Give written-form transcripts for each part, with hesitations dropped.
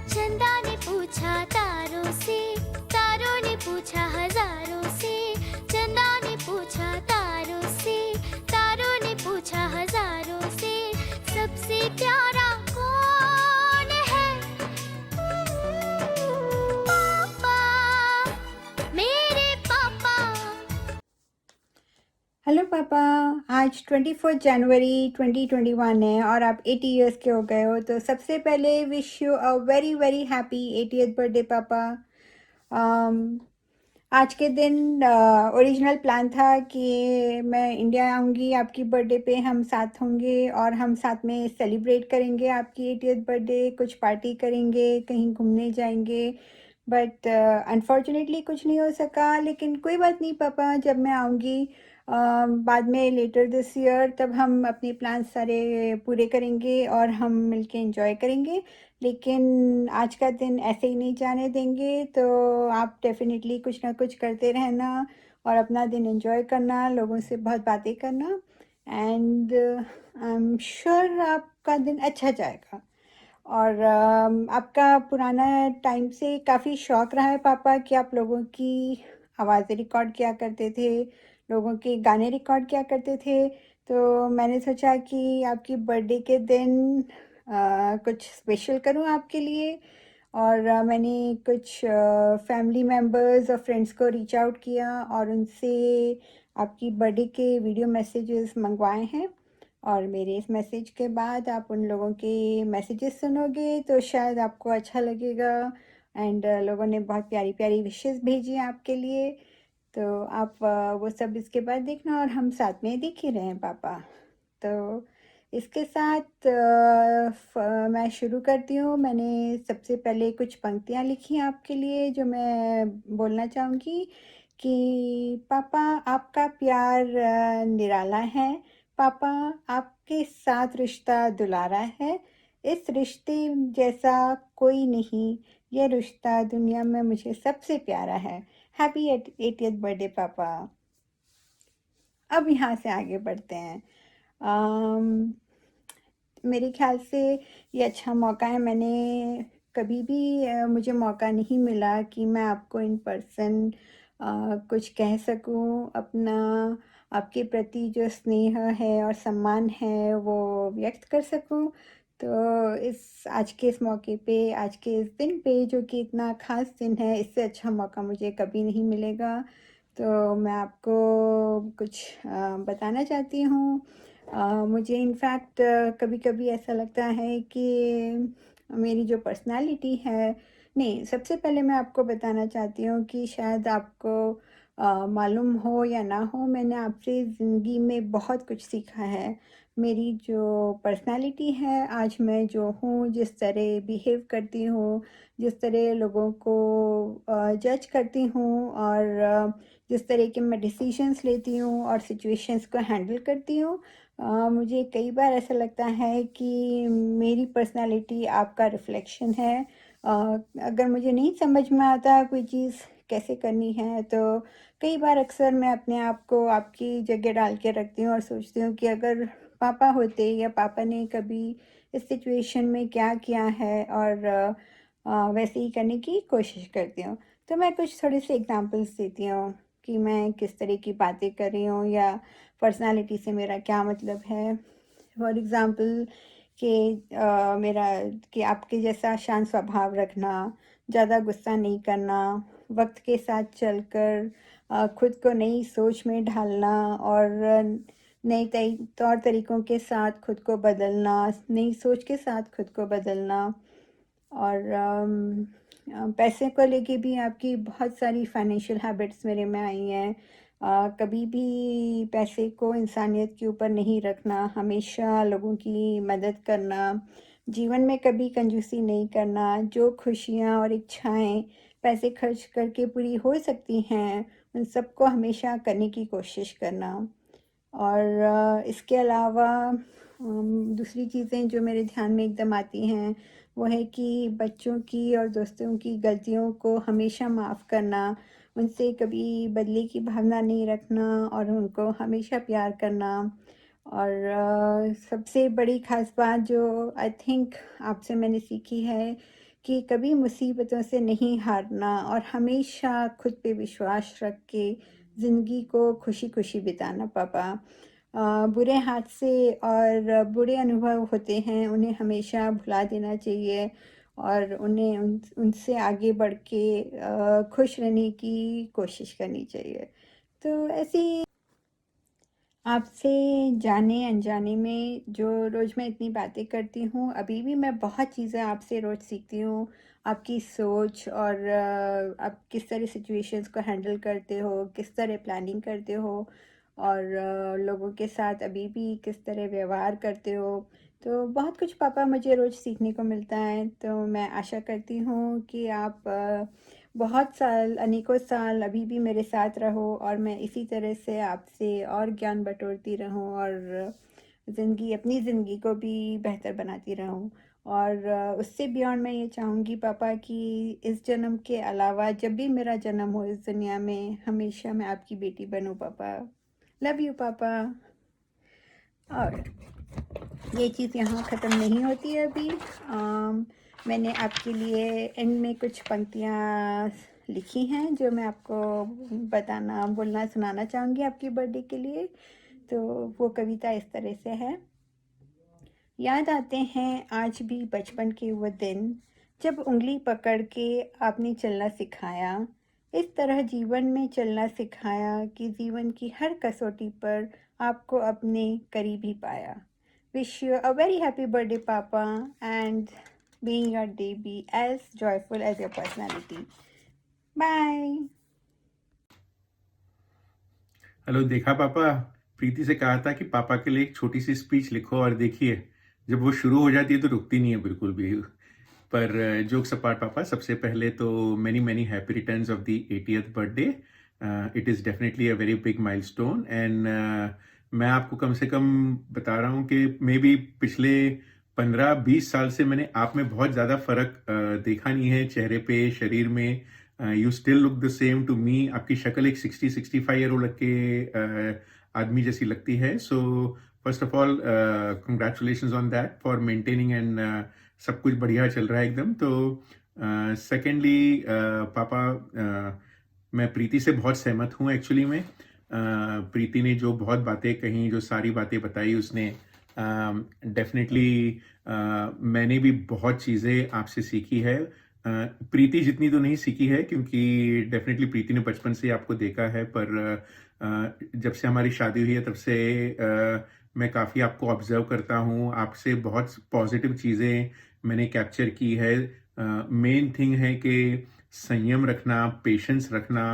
चंदा ने पूछा तारों से, तारों ने पूछा हजारों से। चंदा ने पूछा तारों से, तारों ने पूछा हजारों से, सबसे प्यारा कौन है? पापा, मेरे पापा। हेलो पापा। आज 24 जनवरी 2021 है और आप 80 इयर्स के हो गए हो, तो सबसे पहले wish you a very very happy 80th birthday पापा। अम, आज के दिन ओरिजिनल प्लान था कि मैं इंडिया आऊँगी, आपकी बर्थडे पे हम साथ होंगे और हम साथ में सेलिब्रेट करेंगे आपकी 80th बर्थडे, कुछ पार्टी करेंगे, कहीं घूमने जाएंगे। बट अनफॉर्चुनेटली कुछ नहीं हो सका, लेकिन कोई बात नहीं पापा, जब मैं आऊँगी बाद में लेटर दिस ईयर, तब हम अपने प्लान सारे पूरे करेंगे और हम मिलके एंजॉय करेंगे। लेकिन आज का दिन ऐसे ही नहीं जाने देंगे, तो आप डेफिनेटली कुछ ना कुछ करते रहना और अपना दिन एंजॉय करना, लोगों से बहुत बातें करना, एंड आई एम श्योर आपका दिन अच्छा जाएगा। और आपका पुराना टाइम से काफ़ी शौक रहा है पापा कि आप लोगों की आवाज़ें रिकॉर्ड किया करते थे, लोगों के गाने रिकॉर्ड किया करते थे। तो मैंने सोचा कि आपकी बर्थडे के दिन कुछ स्पेशल करूं आपके लिए, और मैंने कुछ फैमिली मेम्बर्स और फ्रेंड्स को रीच आउट किया और उनसे आपकी बर्थडे के वीडियो मैसेजेस मंगवाए हैं। और मेरे इस मैसेज के बाद आप उन लोगों के मैसेजेस सुनोगे तो शायद आपको अच्छा लगेगा। एंड लोगों ने बहुत प्यारी प्यारी विशेस भेजी हैं आपके लिए, तो आप वो सब इसके बाद देखना, और हम साथ में देख ही रहे हैं पापा। तो इसके साथ मैं शुरू करती हूँ। मैंने सबसे पहले कुछ पंक्तियाँ लिखी हैं आपके लिए जो मैं बोलना चाहूँगी कि पापा, आपका प्यार निराला है। पापा, आपके साथ रिश्ता दुलारा है। इस रिश्ते जैसा कोई नहीं, ये रिश्ता दुनिया में मुझे सबसे प्यारा है। हैप्पी 80th बर्थडे पापा। अब यहाँ से आगे बढ़ते हैं। अम, मेरे ख्याल से ये अच्छा मौका है। मैंने कभी भी मुझे मौका नहीं मिला कि मैं आपको इन पर्सन कुछ कह सकूं, अपना आपके प्रति जो स्नेह है और सम्मान है वो व्यक्त कर सकूं। तो इस आज के इस मौके पे, आज के इस दिन पे जो कि इतना ख़ास दिन है, इससे अच्छा मौका मुझे कभी नहीं मिलेगा। तो मैं आपको कुछ बताना चाहती हूँ। मुझे इनफैक्ट कभी-कभी ऐसा लगता है कि मेरी जो पर्सनैलिटी है, नहीं, सबसे पहले मैं आपको बताना चाहती हूँ कि शायद आपको मालूम हो या ना हो, मैंने आपसे ज़िंदगी में बहुत कुछ सीखा है। मेरी जो पर्सनैलिटी है, आज मैं जो हूँ, जिस तरह बिहेव करती हूँ, जिस तरह लोगों को जज करती हूँ, और जिस तरह के मैं डिसीजंस लेती हूँ और सिचुएशंस को हैंडल करती हूँ, मुझे कई बार ऐसा लगता है कि मेरी पर्सनैलिटी आपका रिफ्लेक्शन है। अगर मुझे नहीं समझ में आता कोई चीज़ कैसे करनी है, तो कई बार अक्सर मैं अपने आप को आपकी जगह डाल के रखती हूँ और सोचती हूँ कि अगर पापा होते या पापा ने कभी इस सिचुएशन में क्या किया है, और वैसे ही करने की कोशिश करती हूँ। तो मैं कुछ थोड़े से एग्जांपल्स देती हूँ कि मैं किस तरह की बातें कर रही हूँ या पर्सनालिटी से मेरा क्या मतलब है। फॉर एग्ज़ाम्पल कि मेरा कि आपके जैसा शांत स्वभाव रखना, ज़्यादा गुस्सा नहीं करना, वक्त के साथ चलकर खुद को नई सोच में ढालना, और नई तई तौर तरीक़ों के साथ खुद को बदलना, नई सोच के साथ खुद को बदलना। और पैसे को लेके भी आपकी बहुत सारी फाइनेंशियल हैबिट्स मेरे में आई हैं। कभी भी पैसे को इंसानियत के ऊपर नहीं रखना, हमेशा लोगों की मदद करना, जीवन में कभी कंजूसी नहीं करना, जो खुशियाँ और इच्छाएं पैसे खर्च करके पूरी हो सकती हैं, उन सबको हमेशा करने की कोशिश करना। और इसके अलावा दूसरी चीज़ें जो मेरे ध्यान में एकदम आती हैं, वो है कि बच्चों की और दोस्तों की गलतियों को हमेशा माफ़ करना, उनसे कभी बदले की भावना नहीं रखना और उनको हमेशा प्यार करना। और सबसे बड़ी ख़ास बात जो आई थिंक आपसे मैंने सीखी है कि कभी मुसीबतों से नहीं हारना और हमेशा खुद पे विश्वास रख के ज़िंदगी को खुशी-खुशी बिताना पापा। बुरे हादसे और बुरे अनुभव होते हैं, उन्हें हमेशा भुला देना चाहिए और उन्हें उनसे आगे बढ़ के खुश रहने की कोशिश करनी चाहिए। तो ऐसे ही आपसे जाने-अनजाने में जो रोज़ मैं इतनी बातें करती हूँ, अभी भी मैं बहुत चीज़ें आपसे रोज़ सीखती हूँ। आपकी सोच और आप किस तरह सिचुएशंस को हैंडल करते हो, किस तरह प्लानिंग करते हो और लोगों के साथ अभी भी किस तरह व्यवहार करते हो। तो बहुत कुछ पापा मुझे रोज़ सीखने को मिलता है, तो मैं आशा करती हूँ कि आप बहुत साल, अनेकों साल अभी भी मेरे साथ रहो और मैं इसी तरह से आपसे और ज्ञान बटोरती रहूं और अपनी ज़िंदगी को भी बेहतर बनाती रहूं। और उससे बियॉन्ड मैं ये चाहूँगी पापा कि इस जन्म के अलावा जब भी मेरा जन्म हो इस दुनिया में, हमेशा मैं आपकी बेटी बनूं पापा। लव यू पापा। और ये चीज़ यहाँ ख़त्म नहीं होती है अभी। मैंने आपके लिए एंड में कुछ पंक्तियाँ लिखी हैं जो मैं आपको बोलना सुनाना चाहूँगी आपकी बर्थडे के लिए। तो वो कविता इस तरह से है। याद आते हैं आज भी बचपन के वो दिन जब उंगली पकड़ के आपने चलना सिखाया, इस तरह जीवन में चलना सिखाया कि जीवन की हर कसौटी पर आपको अपने करीब ही पाया। Wish you a very happy birthday, Papa, and being your day be as joyful as your personality. Bye. Hello, देखा पापा? प्रीति से कहा था कि पापा के लिए एक छोटी सी स्पीच लिखो और देखिए, जब वो शुरू हो जाती है तो रुकती नहीं है बिल्कुल भी। पर जोक्स अपार्ट पापा, सबसे पहले तो many many happy returns of the 80th birthday. It is definitely a very big milestone and मैं आपको कम से कम बता रहा हूँ कि मे बी पिछले 15-20 साल से मैंने आप में बहुत ज़्यादा फ़र्क देखा नहीं है, चेहरे पे, शरीर में। You still look the same to me. आपकी शक्ल एक 60-65 ईयर ओल्ड के आदमी जैसी लगती है। So first of all congratulations on that for maintaining and सब कुछ बढ़िया चल रहा है एकदम। तो सेकेंडली पापा, मैं प्रीति से बहुत सहमत हूँ एक्चुअली में। प्रीति ने जो बहुत बातें कही, जो सारी बातें बताई उसने, डेफिनेटली मैंने भी बहुत चीज़ें आपसे सीखी है। प्रीति जितनी तो नहीं सीखी है क्योंकि डेफिनेटली प्रीति ने बचपन से आपको देखा है, पर जब से हमारी शादी हुई है तब से मैं काफ़ी आपको ऑब्जर्व करता हूँ। आपसे बहुत पॉजिटिव चीज़ें मैंने कैप्चर की है। मेन थिंग है कि संयम रखना, पेशेंस रखना,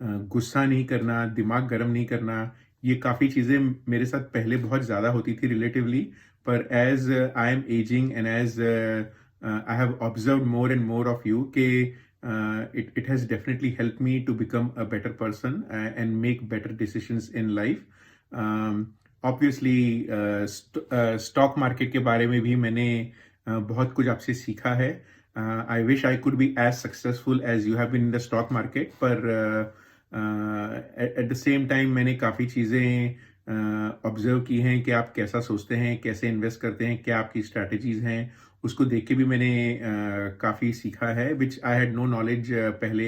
गुस्सा नहीं करना, दिमाग गर्म नहीं करना। ये काफ़ी चीज़ें मेरे साथ पहले बहुत ज़्यादा होती थी रिलेटिवली, पर as I am ageing and as I have observed more and more of you कि it has definitely helped me to become a better person and make better decisions in life. Obviously stock market के बारे में भी मैंने बहुत कुछ आपसे सीखा है। I wish I could be as successful as you have been in the stock market, पर at the same time मैंने काफ़ी चीज़ें ऑब्जर्व की हैं कि आप कैसा सोचते हैं, कैसे इन्वेस्ट करते हैं, क्या आपकी स्ट्रैटेजीज हैं। उसको देख के भी मैंने काफ़ी सीखा है, विच आई हैड नो नॉलेज। पहले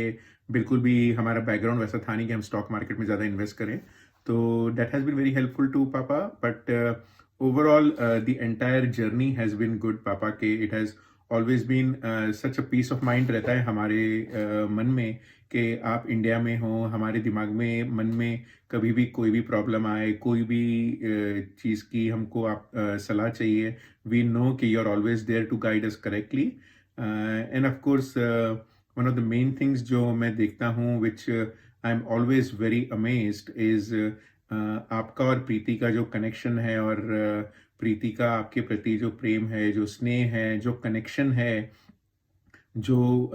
बिल्कुल भी हमारा बैकग्राउंड वैसा था नहीं कि हम स्टॉक मार्केट में ज़्यादा इन्वेस्ट करें। तो that has been very helpful to पापा। But overall the entire journey has been good पापा के। It has always been such a peace of mind रहता है हमारे मन में कि आप इंडिया में हो। हमारे दिमाग में, मन में कभी भी कोई भी प्रॉब्लम आए, कोई भी चीज़ की हमको आप सलाह चाहिए, we know कि you're always there to guide us correctly. And of course, one of the main things जो मैं देखता हूँ, which I'm always very amazed is आपका और प्रीति का जो कनेक्शन है और प्रीति का आपके प्रति जो प्रेम है, जो स्नेह है, जो कनेक्शन है, जो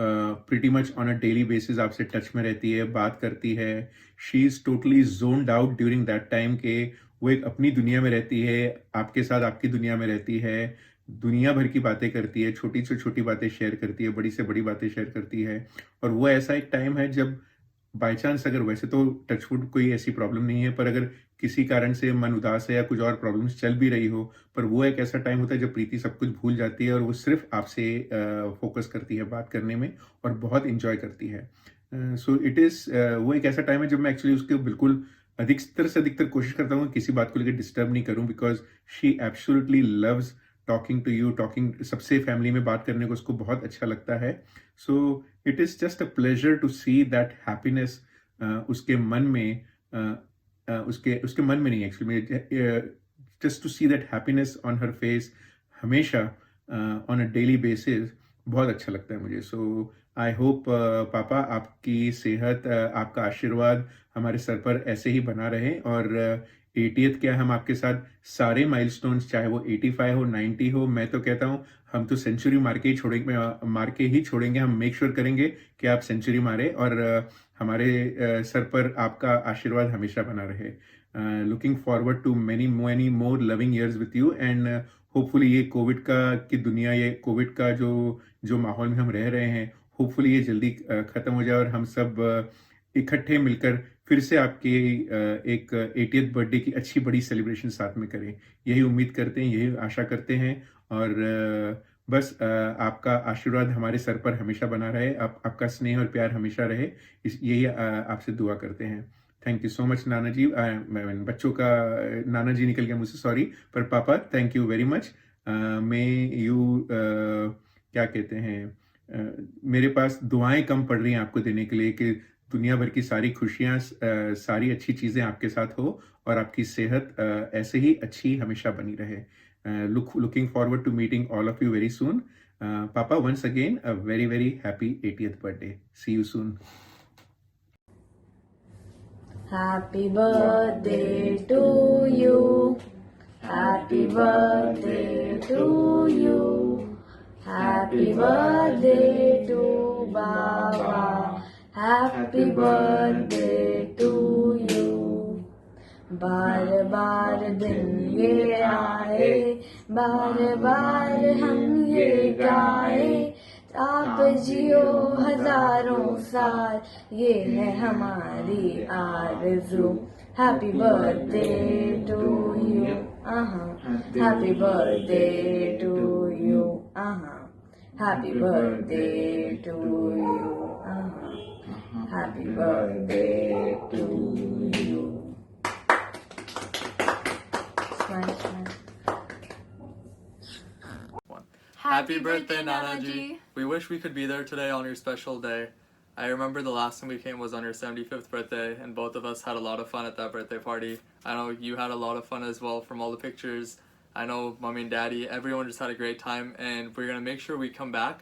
pretty much on a daily basis आपसे टच में रहती है, बात करती है। She is totally zoned out during that time के वो एक अपनी दुनिया में रहती है, आपके साथ आपकी दुनिया में रहती है, दुनिया भर की बातें करती है, छोटी से छोटी बातें शेयर करती है, बड़ी से बड़ी बातें शेयर करती है। और वो ऐसा एक टाइम है जब बाय चांस अगर वैसे तो टचवुड कोई ऐसी प्रॉब्लम नहीं है, पर अगर किसी कारण से मन उदास है या कुछ और प्रॉब्लम्स चल भी रही हो, पर वो एक ऐसा टाइम होता है जब प्रीति सब कुछ भूल जाती है और वो सिर्फ़ आपसे फ़ोकस करती है बात करने में और बहुत एन्जॉय करती है। सो इट इज़ वो एक ऐसा टाइम है जब मैं एक्चुअली उसको बिल्कुल अधिकतर से अधिकतर कोशिश करता हूँ किसी बात को लेके डिस्टर्ब नहीं करूँ, because she absolutely loves talking to you, talking सबसे फैमिली में बात करने को उसको बहुत अच्छा लगता है। So it is just a pleasure to see that happiness उसके मन में उसके उसके मन में नहीं actually just to see that happiness on her face हमेशा ऑन अ डेली बेसिस बहुत अच्छा लगता है मुझे। सो आई होप पापा आपकी सेहत आपका आशीर्वाद हमारे सर पर ऐसे ही बना रहे और 80th क्या हम आपके साथ सारे माइलस्टोन्स चाहे वो 85 हो 90 हो, मैं तो कहता हूँ हम तो सेंचुरी मार के ही छोड़ेंगे। हम मेक श्योर करेंगे कि आप सेंचुरी मारे और हमारे सर पर आपका आशीर्वाद हमेशा बना रहे। Looking forward to many many more loving years with you and hopefully ये कोविड का की दुनिया, ये कोविड का जो जो माहौल में हम रह रहे हैं, होपफुली ये जल्दी खत्म हो जाए और हम सब इकट्ठे मिलकर फिर से आपके एक 80th बर्थडे की अच्छी बड़ी सेलिब्रेशन साथ में करें। यही उम्मीद करते हैं, यही आशा करते हैं और बस आपका आशीर्वाद हमारे सर पर हमेशा बना रहे, आपका स्नेह और प्यार हमेशा रहे, यही आपसे दुआ करते हैं। थैंक यू सो मच नाना जी। बच्चों का नाना जी निकल गया मुझसे, सॉरी, पर पापा thank you very much. May you क्या कहते हैं, मेरे पास दुआएं कम पड़ रही हैं आपको देने के लिए कि दुनिया भर की सारी खुशियाँ सारी अच्छी चीज़ें आपके साथ हो और आपकी सेहत ऐसे ही अच्छी हमेशा बनी रहे। Looking forward to meeting all of you very soon. पापा once again a very very happy 80th birthday. See you soon. Happy birthday to you. Happy birthday to you. Happy birthday to Baba. Happy birthday to you. बार बार दिन ये आए, बार बार हम ये गाए, आप जियो हजारों साल, ये है हमारी आरज़ू। Happy birthday to you, happy birthday to you, happy birthday to you, happy birthday to you. Happy birthday, Nana Ji. We wish we could be there today on your special day. I remember the last time we came was on your 75th birthday, and both of us had a lot of fun at that birthday party. I know you had a lot of fun as well from all the pictures. I know mommy and daddy, everyone just had a great time, and we're going to make sure we come back.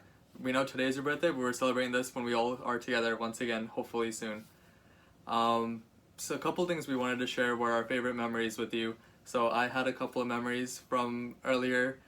We know today's your birthday, but we're celebrating this when we all are together once again, hopefully soon. So a couple things we wanted to share were our favorite memories with you. So I had a couple of memories from earlier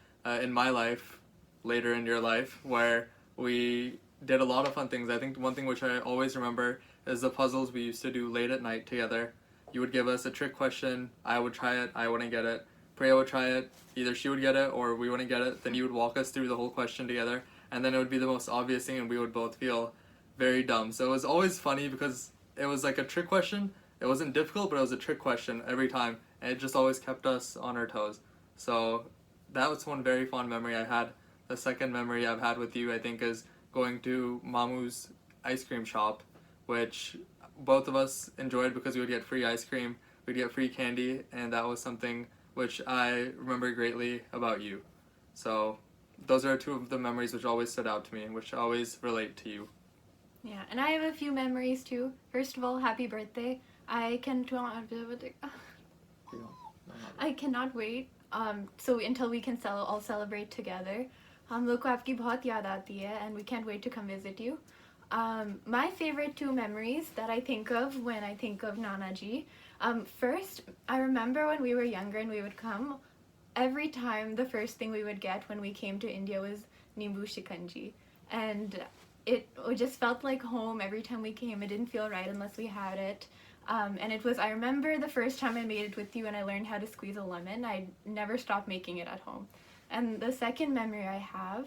in my life, later in your life, where we did a lot of fun things. I think one thing which I always remember is the puzzles we used to do late at night together. You would give us a trick question, I would try it, I wouldn't get it. Priya would try it, either she would get it or we wouldn't get it. Then you would walk us through the whole question together, and then it would be the most obvious thing and we would both feel very dumb. So it was always funny because it was like a trick question. It wasn't difficult, but it was a trick question every time, and it just always kept us on our toes. So that was one very fond memory I had. The second memory I've had with you, I think, is going to Mamu's ice cream shop, which both of us enjoyed because we would get free ice cream, we'd get free candy, and that was something which I remember greatly about you. So those are two of the memories which always stood out to me and which always relate to you. Yeah, and I have a few memories too. First of all, happy birthday. I cannot wait so until we can all celebrate together. हम लोग को आपकी बहुत याद आती है, and we can't wait to come visit you. My favorite two memories that I think of when I think of Nana Ji. First, I remember when we were younger and we would come, every time the first thing we would get when we came to India was Nimbu Shikanji. And it just felt like home every time we came. It didn't feel right unless we had it. And it was, I remember the first time I made it with you and I learned how to squeeze a lemon. I never stopped making it at home. And the second memory I have,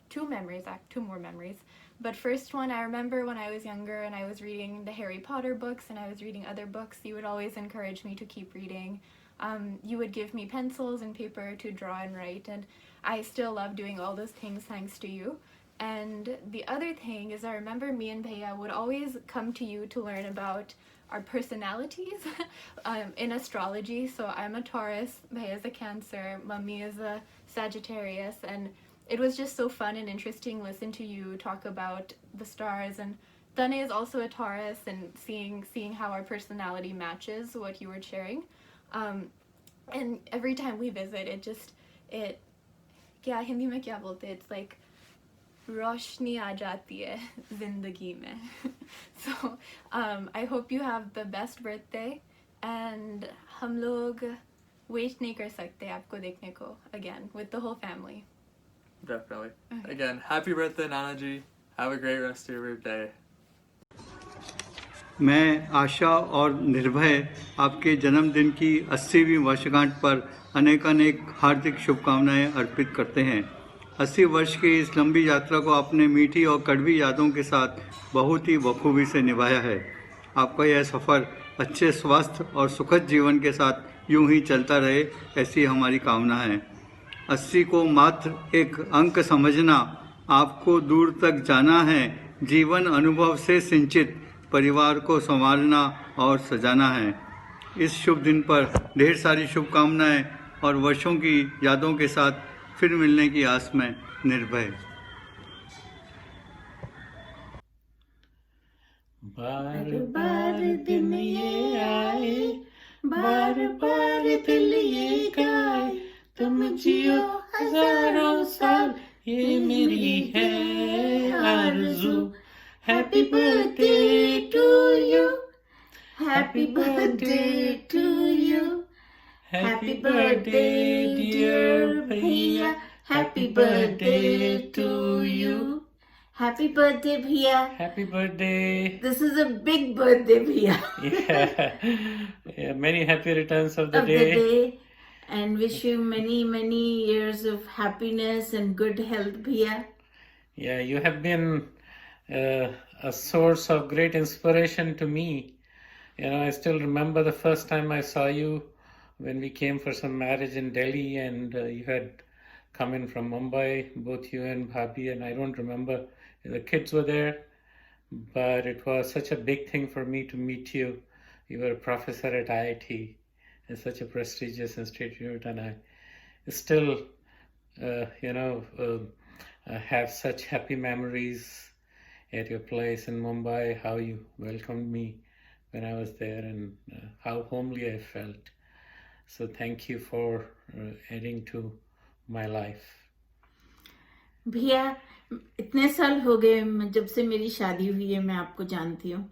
two more memories. But first one, I remember when I was younger and I was reading the Harry Potter books and I was reading other books, you would always encourage me to keep reading. You would give me pencils and paper to draw and write, and I still love doing all those things thanks to you. And the other thing is I remember me and Bhaiya would always come to you to learn about our personalities in astrology. So I'm a Taurus, Bhaiya is a Cancer, Mummy is a Sagittarius, and it was just so fun and interesting listen to you talk about the stars. And Tane is also a Taurus, and seeing how our personality matches what you were sharing. And every time we visit, क्या हिंदी में क्या बोलते हैं? It's like रोशनी आ जाती है जिंदगी में. So I hope you have the best birthday, and हम लोग wait नहीं कर सकते आपको देखने को again with the whole family. Definitely. Again, happy birthday, Nana Ji. Have a great rest of your day. मैं आशा और निर्भय आपके जन्मदिन की 80वीं वर्षगांठ पर अनेक हार्दिक शुभकामनाएं अर्पित करते हैं। 80 वर्ष की इस लंबी यात्रा को आपने मीठी और कड़वी यादों के साथ बहुत ही बखूबी से निभाया है। आपका यह सफ़र अच्छे स्वास्थ्य और सुखद जीवन के साथ यूं ही चलता रहे, ऐसी हमारी कामना है। 80 को मात्र एक अंक समझना, आपको दूर तक जाना है। जीवन अनुभव से सिंचित परिवार को संभालना और सजाना है। इस शुभ दिन पर ढेर सारी शुभकामनाएं और वर्षों की यादों के साथ फिर मिलने की आस में निर्भय। बार बार दिन ये आए, बार बार दिल ये गाए, तुम जियो हजारों साल, ये मेरी है आरज़ू। Happy birthday to you, happy birthday to you, happy birthday dear Bhaiya, happy birthday to you. Happy birthday, Bhaiya. Happy birthday. This is a big birthday, Bhaiya. Yeah, many happy returns of the day. And wish you many, many years of happiness and good health, Bhaiya. Yeah, you have been a source of great inspiration to me. You know, I still remember the first time I saw you when we came for some marriage in Delhi, and you had come in from Mumbai, both you and Bhabhi, and I don't remember the kids were there, but it was such a big thing for me to meet you. You were a professor at IIT, and such a prestigious institute, and I still, have such happy memories at your place in Mumbai, how you welcomed me when I was there, and how homely I felt. So thank you for adding to my life. भैया, इतने साल हो गए जब से मेरी शादी हुई है, मैं आपको जानती हूँ.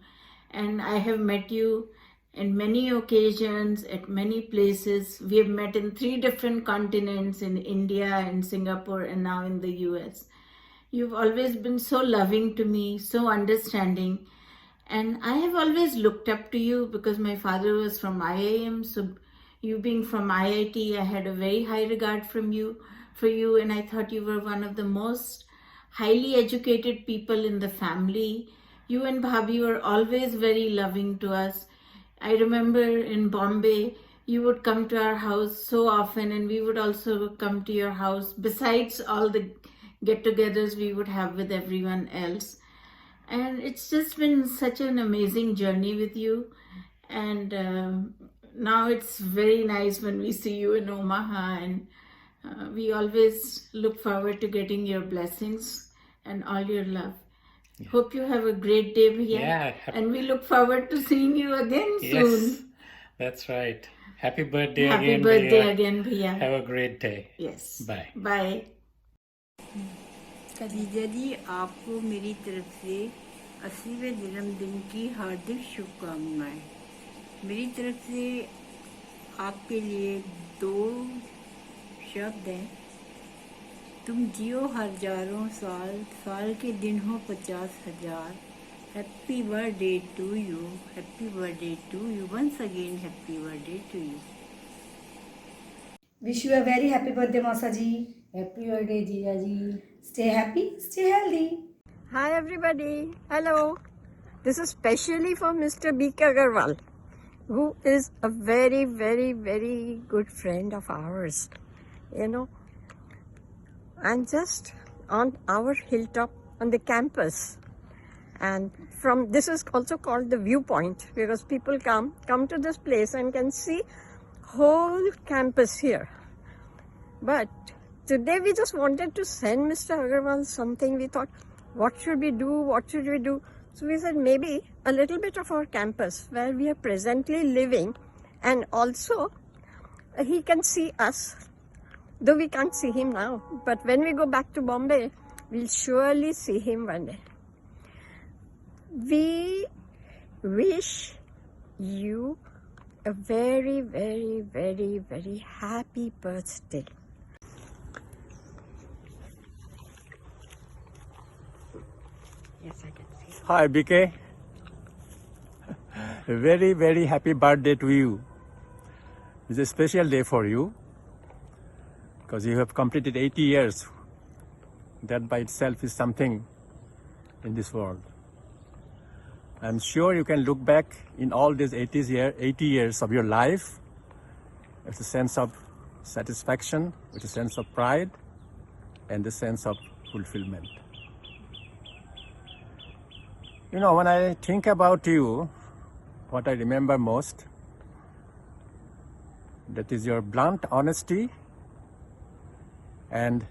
And I have met you in many occasions, at many places. We have met in 3 different continents, in India, in Singapore, and now in the US. You've always been so loving to me, so understanding. And I have always looked up to you because my father was from IIM. So you being from IIT, I had a very high regard for you, and I thought you were one of the most highly educated people in the family. You and Bhabhi were always very loving to us. I remember in Bombay, you would come to our house so often, and we would also come to your house, besides all the get-togethers we would have with everyone else. And it's just been such an amazing journey with you. And now it's very nice when we see you in Omaha, and we always look forward to getting your blessings and all your love. Yeah. Hope you have a great day, Bhaiya. Yeah. And we look forward to seeing you again soon. Yes, that's right. Happy birthday Happy again, birthday Bhaiya. again, Bhaiya. Have a great day. Yes. Bye. Bye. Khadija जी, आपको मेरी तरफ से 80वें जन्मदिन की हार्दिक शुभकामनाएं। मेरी तरफ से आपके लिए 2 शब्द हैं। तुम जियो हजारों साल, साल के दिन हो 50,000। Happy birthday to you, happy birthday to you, once again happy birthday to you. Wish you a very happy birthday, Mausa ji. Happy birthday, Jijaji. Stay happy, stay healthy. Hi everybody. Hello. This is specially for Mr. B.K. Agarwal, who is a very, very, very good friend of ours. You know, I'm just on our hilltop on the campus. And from this is also called the viewpoint because people come to this place and can see whole campus here. But today we just wanted to send Mr. Agarwal something. We thought, what should we do? What should we do? So we said maybe a little bit of our campus where we are presently living, and also he can see us, though we can't see him now. But when we go back to Bombay, we'll surely see him one day. We wish you a very, very, very, very happy birthday. Yes, I can see. Hi, BK. A very, very happy birthday to you. It's a special day for you because you have completed 80 years. That by itself is something in this world. I'm sure you can look back in all these 80 years of your life with a sense of satisfaction, with a sense of pride, and a sense of fulfillment. You know, when I think about you, what I remember most, that is your blunt honesty and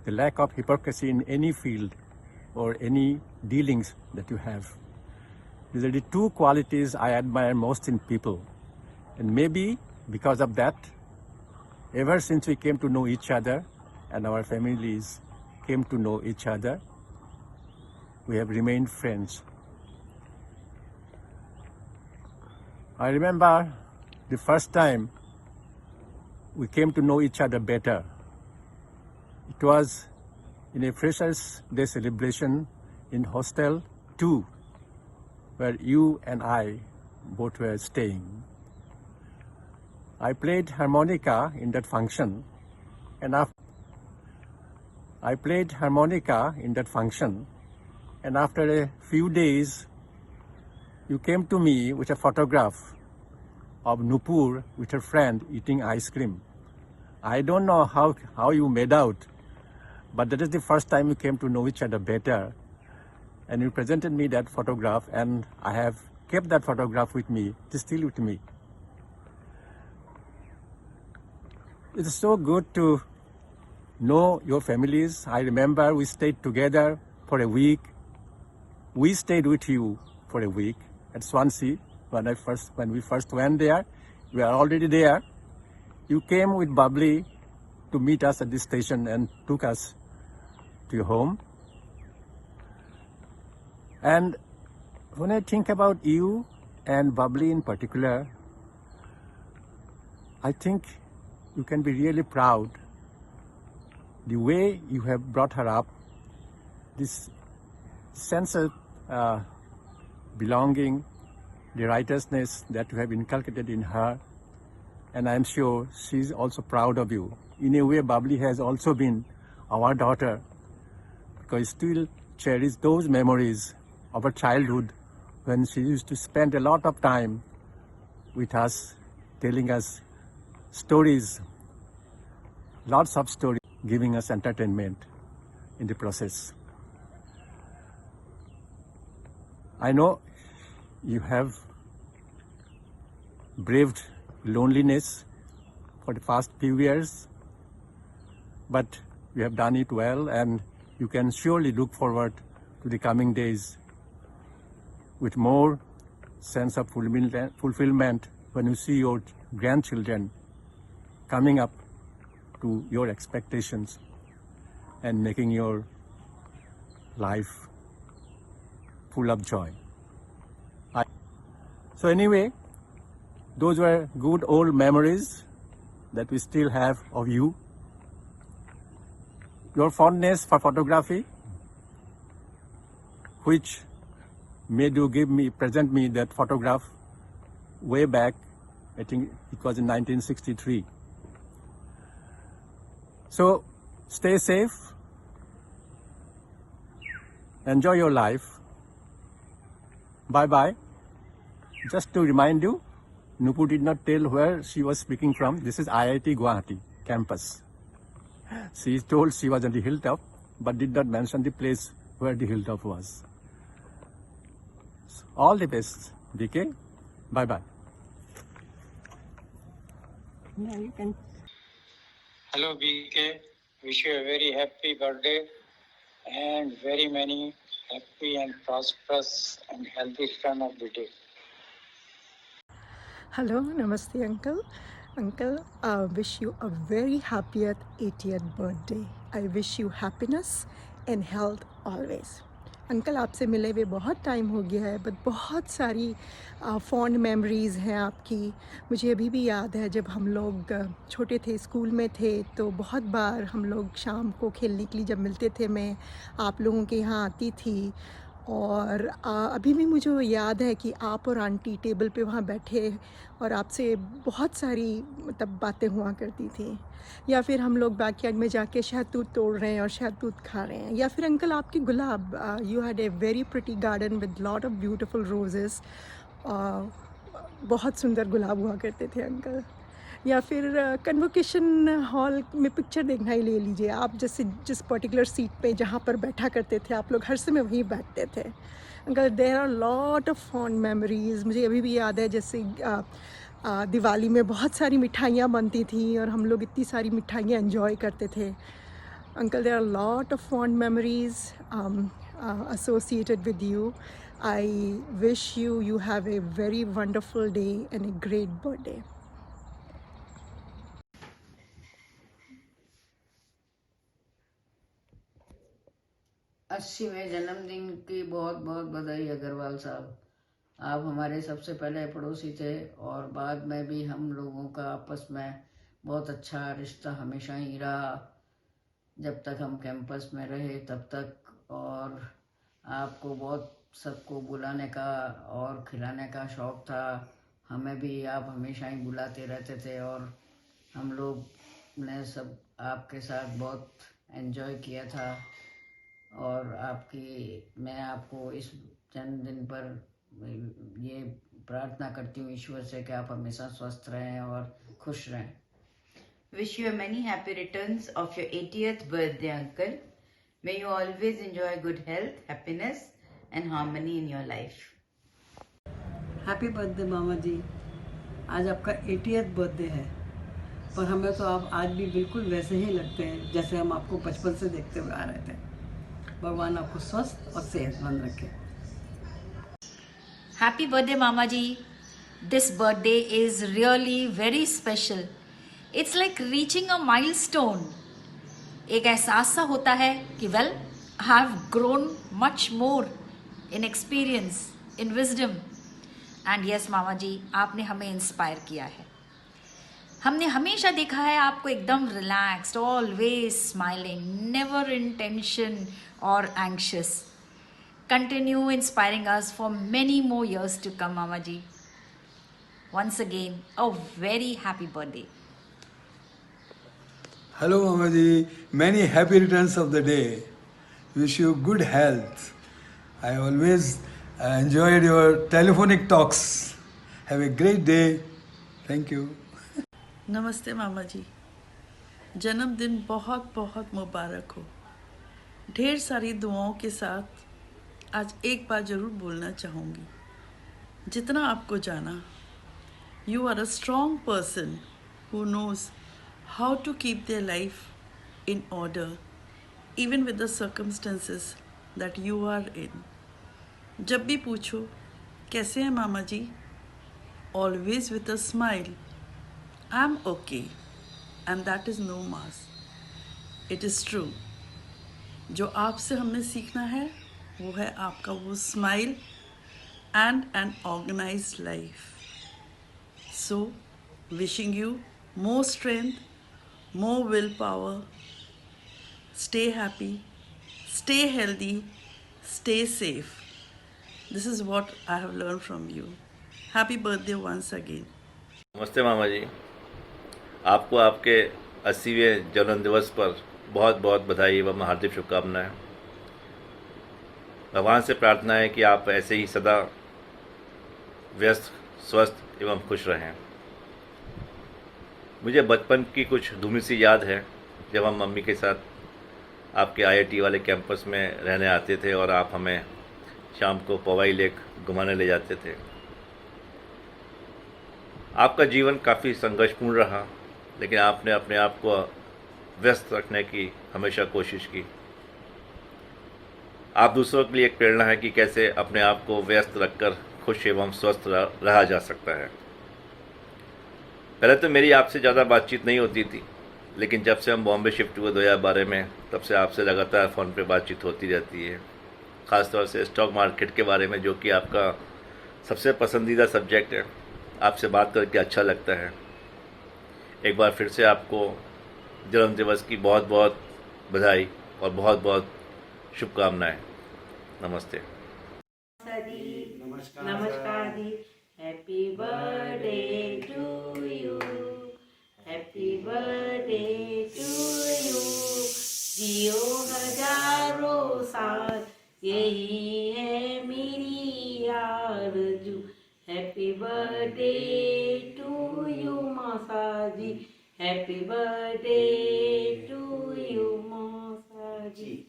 the lack of hypocrisy in any field or any dealings that you have. These are the two qualities I admire most in people. And maybe because of that, ever since we came to know each other and our families came to know each other, we have remained friends. I remember the first time we came to know each other better. It was in a Freshers' Day celebration in Hostel 2, where you and I both were staying. I played harmonica in that function, and after a few days, you came to me with a photograph of Nupur with her friend eating ice cream. I don't know how you made out, but that is the first time we came to know each other better. And you presented me that photograph, and I have kept that photograph with me. It is still with me. It is so good to know your families. I remember we stayed together for a week. We stayed with you for a week at Swansea. When we first went there, we were already there. You came with Bubbly to meet us at the station and took us to your home. And when I think about you and Bubbly in particular, I think you can be really proud the way you have brought her up, this sense of belonging, the righteousness that you have inculcated in her, and I'm sure she's also proud of you. In a way, Bubbly has also been our daughter because still cherish those memories of her childhood when she used to spend a lot of time with us, telling us stories, lots of stories, giving us entertainment in the process. I know you have braved loneliness for the past few years, but you have done it well, and you can surely look forward to the coming days with more sense of fulfillment when you see your grandchildren coming up to your expectations and making your life full of joy. So anyway, those were good old memories that we still have of you. Your fondness for photography, which made you present me that photograph way back, I think it was in 1963. So Stay safe. Enjoy your life. Bye-bye. Just to remind you, Nupu did not tell where she was speaking from. This is IIT Guwahati campus. She told she was on the hilltop, but did not mention the place where the hilltop was. All the best, DK. Bye-bye. Now you can. Hello BK, wish you a very happy birthday and very many happy and prosperous and healthy return of the day. Hello, namaste uncle. Uncle, I wish you a very happy 80th birthday. I wish you happiness and health always. Uncle आपसे मिले हुए बहुत time हो गया है, but बहुत सारी fond memories हैं आपकी. मुझे अभी भी याद है जब हम लोग छोटे थे, स्कूल में थे, तो बहुत बार हम लोग शाम को खेलने के लिए जब मिलते थे, मैं आप लोगों के यहाँ आती थी. और अभी भी मुझे याद है कि आप और आंटी टेबल पे वहाँ बैठे और आपसे बहुत सारी मतलब बातें हुआ करती थी. या फिर हम लोग बैकयार्ड में जाके शहतूत तोड़ रहे हैं और शहतूत खा रहे हैं. या फिर अंकल आपके गुलाब, you had a very pretty garden with lot of beautiful roses. बहुत सुंदर गुलाब हुआ करते थे अंकल. या फिर कन्वोकेशन हॉल में पिक्चर देखना ही ले लीजिए, आप जैसे जिस पर्टिकुलर सीट पे जहाँ पर बैठा करते थे आप लोग, हर समय वहीं बैठते थे. Uncle there are lot of fond memories. मुझे अभी भी याद है जैसे दिवाली में बहुत सारी मिठाइयाँ बनती थी और हम लोग इतनी सारी मिठाइयाँ एंजॉय करते थे. Uncle there are lot of fond memories associated with you. I wish you have a very wonderful day and a great birthday. अस्सीवें जन्मदिन की बहुत बहुत बधाई अग्रवाल साहब. आप हमारे सबसे पहले पड़ोसी थे और बाद में भी हम लोगों का आपस में बहुत अच्छा रिश्ता हमेशा ही रहा, जब तक हम कैंपस में रहे तब तक. और आपको बहुत सबको बुलाने का और खिलाने का शौक़ था. हमें भी आप हमेशा ही बुलाते रहते थे और हम लोग ने सब आपके साथ बहुत एंजॉय किया था. और मैं आपको इस जन्मदिन पर ये प्रार्थना करती हूँ ईश्वर से कि आप हमेशा स्वस्थ रहें और खुश रहें. Wish you many happy returns of your 80th birthday, uncle. May you always enjoy good health, happiness and harmony in your life. Happy birthday मामा जी. आज आपका 80th बर्थडे है, पर हमें तो आप आज भी बिल्कुल वैसे ही लगते हैं जैसे हम आपको बचपन से देखते हुए आ रहे थे. भगवान आपको स्वस्थ और सेहतमंद रखे. Happy birthday, Mama ji. This birthday is really very special. It's like reaching a milestone. एक एहसास सा होता है कि well, I have grown much more in experience, in wisdom. And yes, Mama ji, आपने हमें इंस्पायर किया है. हमने हमेशा देखा है आपको एकदम relaxed, always smiling, never in tension or anxious. Continue inspiring us for many more years to come, Mama ji. Once again, a very happy birthday. Hello, Mama ji. Many happy returns of the day. Wish you good health. I always enjoyed your telephonic talks. Have a great day. Thank you. नमस्ते मामा जी. जन्मदिन बहुत बहुत मुबारक हो. ढेर सारी दुआओं के साथ आज एक बार ज़रूर बोलना चाहूँगी. जितना आपको जाना, you are a strong person who knows how to keep their life in order even with the circumstances that you are in. जब भी पूछो कैसे हैं मामा जी, always with a smile, I am okay, and that is no mask. It is true. जो आपसे हमने सीखना है वो है आपका वो smile and an organised life. So wishing you more strength, more will power. Stay happy, stay healthy, stay safe. This is what I have learn from you. Happy birthday once again. नमस्ते मामा जी. आपको आपके 80वें जन्मदिवस पर बहुत बहुत बधाई एवं हार्दिक शुभकामनाएं। भगवान से प्रार्थना है कि आप ऐसे ही सदा व्यस्त, स्वस्थ एवं खुश रहें। मुझे बचपन की कुछ धूमिल सी याद है जब हम मम्मी के साथ आपके IIT वाले कैंपस में रहने आते थे और आप हमें शाम को पवाई लेक घुमाने ले जाते थे। आपका जीवन काफ़ी संघर्षपूर्ण रहा, लेकिन आपने अपने आप को व्यस्त रखने की हमेशा कोशिश की। आप दूसरों के लिए एक प्रेरणा है कि कैसे अपने आप को व्यस्त रखकर खुश एवं स्वस्थ रहा जा सकता है। पहले तो मेरी आपसे ज़्यादा बातचीत नहीं होती थी, लेकिन जब से हम बॉम्बे शिफ्ट हुए 2012 में, तब से आपसे लगातार फ़ोन पे बातचीत होती रहती है। ख़ासतौर से स्टॉक मार्केट के बारे में, जो कि आपका सबसे पसंदीदा सब्जेक्ट है। आपसे बात करके अच्छा लगता है। एक बार फिर से आपको जन्मदिवस की बहुत बहुत बधाई और बहुत बहुत शुभकामनाएं। नमस्ते। नमस्कार दी। Happy birthday to you, happy birthday to you. जियो हजारों साल, यही है मेरी आरज़ू। हैप्पी बर्थडे टू यू मौसा जी, हैप्पी बर्थडे टू यू मौसा जी।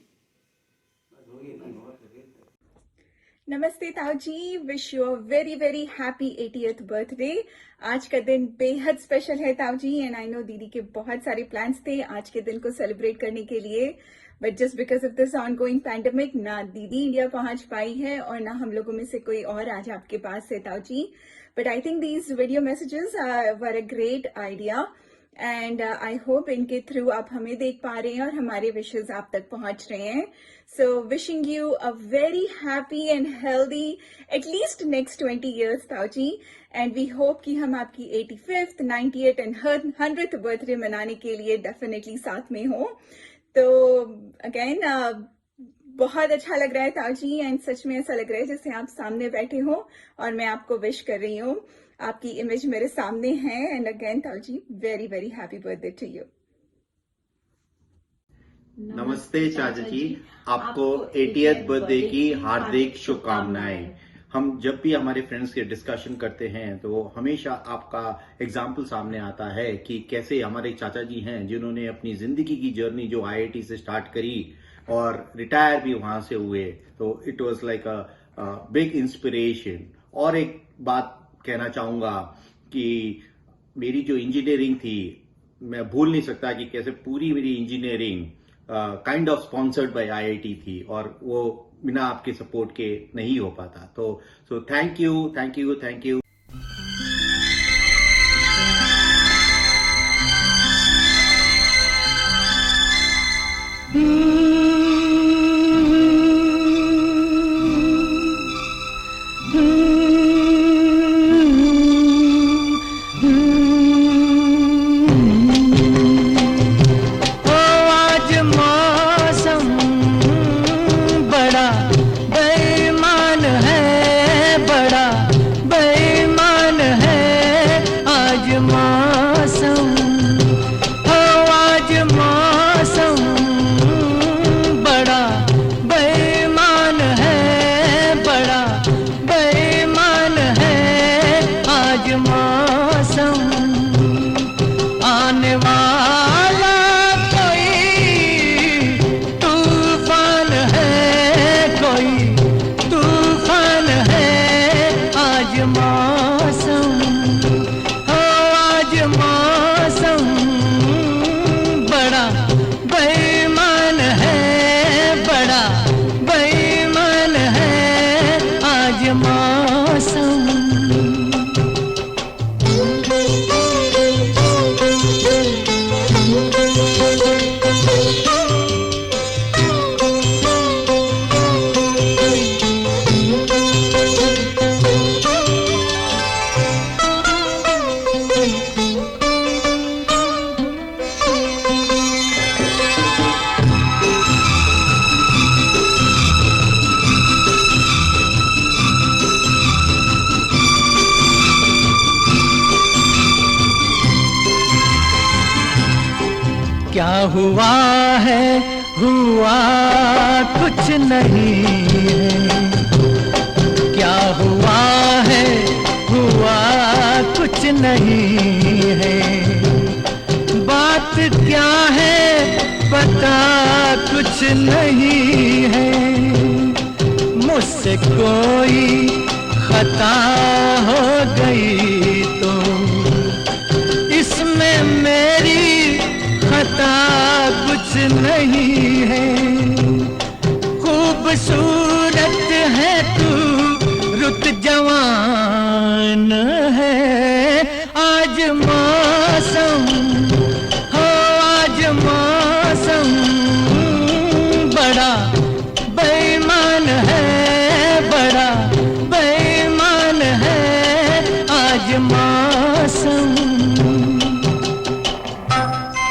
नमस्ते ताऊ जी, wish you a very very happy 80th birthday. आज का दिन बेहद स्पेशल है ताऊ जी, एंड आई नो दीदी के बहुत सारे प्लान्स थे आज के दिन को सेलिब्रेट करने के लिए, but just because of this ongoing pandemic ना दीदी इंडिया पहुंच पाई है और ना हम लोगों में से कोई और आज आपके पास है ताऊ जी। But I think these video messages were a great idea, and I hope इनके थ्रू आप हमें देख पा रहे हैं और हमारे विशेष आप तक पहुंच रहे हैं। सो wishing you a very happy and healthy at least next 20 years ताऊ जी, एंड वी होप कि हम आपकी 85th, 98th and 100th birthday मनाने के लिए डेफिनेटली साथ में हो। तो अगेन बहुत अच्छा लग रहा है ताऊ जी, एंड सच में ऐसा लग रहा है जैसे आप सामने बैठे हो और मैं आपको विश कर रही हूँ। आपकी इमेज मेरे सामने है, एंड अगेन ताऊ जी very very happy birthday to you. नमस्ते चाचा जी, आपको 80th बर्थडे की हार्दिक शुभकामनाएं। हम जब भी हमारे फ्रेंड्स के डिस्कशन करते हैं तो हमेशा आपका एग्जाम्पल सामने आता है कि कैसे हमारे चाचा जी हैं जिन्होंने अपनी जिंदगी की जर्नी जो IIT से स्टार्ट करी और रिटायर भी वहां से हुए, तो it was like a big inspiration. और एक बात कहना चाहूंगा कि मेरी जो इंजीनियरिंग थी, मैं भूल नहीं सकता कि कैसे पूरी मेरी engineering kind of sponsored by IIT थी और वो बिना आपके सपोर्ट के नहीं हो पाता। तो thank you, thank you, thank you. क्या हुआ है, हुआ कुछ नहीं है। क्या हुआ है, हुआ कुछ नहीं है। बात क्या है पता कुछ नहीं है। मुझसे कोई खता हो गई तो इसमें मेरी खता कुछ नहीं है। खूबसूरत है तू, रुत जवान है, आज मौसम